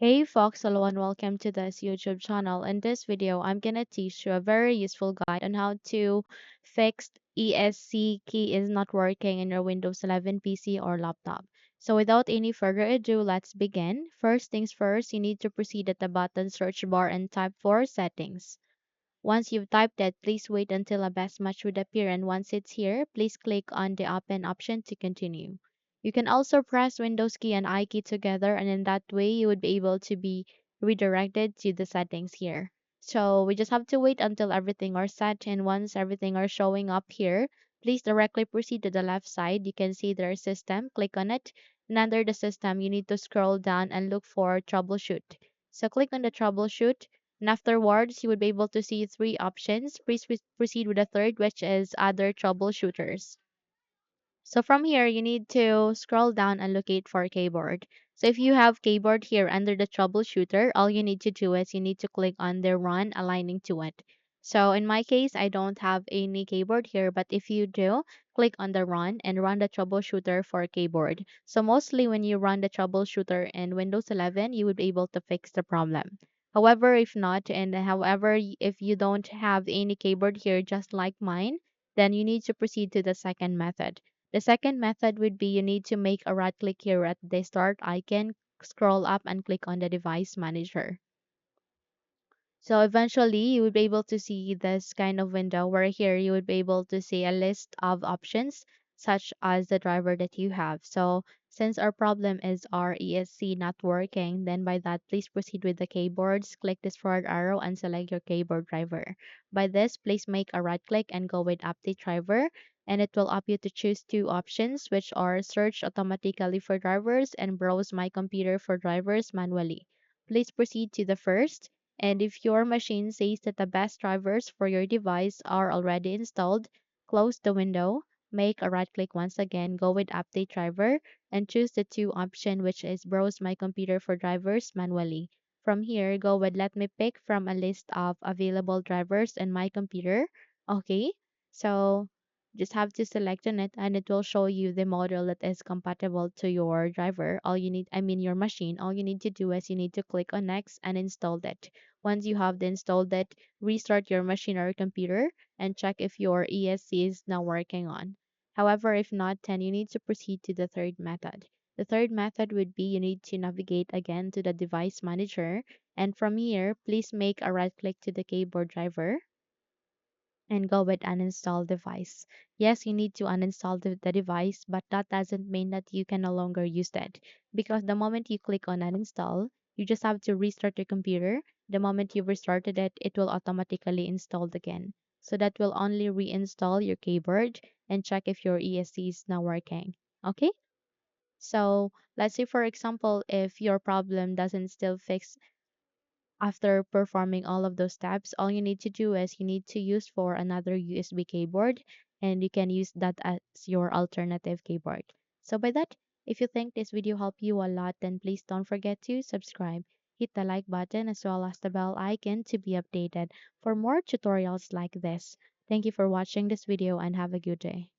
Hey folks, hello and welcome to this YouTube channel. In this video, I'm gonna teach you a very useful guide on how to fix ESC key is not working in your Windows 11 PC or laptop. So without any further ado, let's begin. First things first, you need to proceed at the button search bar and type for settings. Once you've typed it, please wait until a best match would appear, and once it's here, please click on the open option to continue. You can also press Windows key and I key together, and in that way you would be able to be redirected to the settings here. So we just have to wait until everything are set, and once everything are showing up here, please directly proceed to the left side. You can see their system, click on it, and under the system you need to scroll down and look for troubleshoot. So click on the troubleshoot, and afterwards, you would be able to see three options. Please proceed with the third, which is other troubleshooters. So from here, you need to scroll down and locate for keyboard. So if you have keyboard here under the troubleshooter, all you need to do is you need to click on the run aligning to it. So in my case, I don't have any keyboard here, but if you do, click on the run and run the troubleshooter for keyboard. So mostly when you run the troubleshooter in Windows 11, you would be able to fix the problem. However, if not, and however, if you don't have any keyboard here, just like mine, then you need to proceed to the second method. The second method would be you need to make a right click here at the start icon, scroll up and click on the device manager. So eventually you would be able to see this kind of window where here you would be able to see a list of options such as the driver that you have. So since our problem is our ESC not working, then by that please proceed with the keyboards, click this forward arrow and select your keyboard driver. By this, please make a right click and go with update driver, and it will up you to choose two options, which are search automatically for drivers and browse my computer for drivers manually. Please proceed to the first, and if your machine says that the best drivers for your device are already installed, close the window, make a right click once again, go with update driver, and choose the two option, which is browse my computer for drivers manually. From here, go with let me pick from a list of available drivers in my computer. Okay, so just have to select on it and it will show you the model that is compatible to your driver. Your machine. All you need to do is you need to click on next and install it. Once you have installed it, restart your machine or computer and check if your ESC is now working on. However, if not, then you need to proceed to the third method. The third method would be you need to navigate again to the device manager, and from here, please make a right click to the keyboard driver and go with uninstall device. Yes, you need to uninstall the device, but that doesn't mean that you can no longer use that, because the moment you click on uninstall, you just have to restart your computer. The moment you've restarted it, it will automatically installed again. So that will only reinstall your keyboard and check if your ESC is now working. Okay? So let's say for example, if your problem doesn't still fix after performing all of those steps, all you need to do is you need to use for another USB keyboard, and you can use that as your alternative keyboard. So by that, if you think this video helped you a lot, then please don't forget to subscribe, hit the like button as well as the bell icon to be updated for more tutorials like this. Thank you for watching this video and have a good day.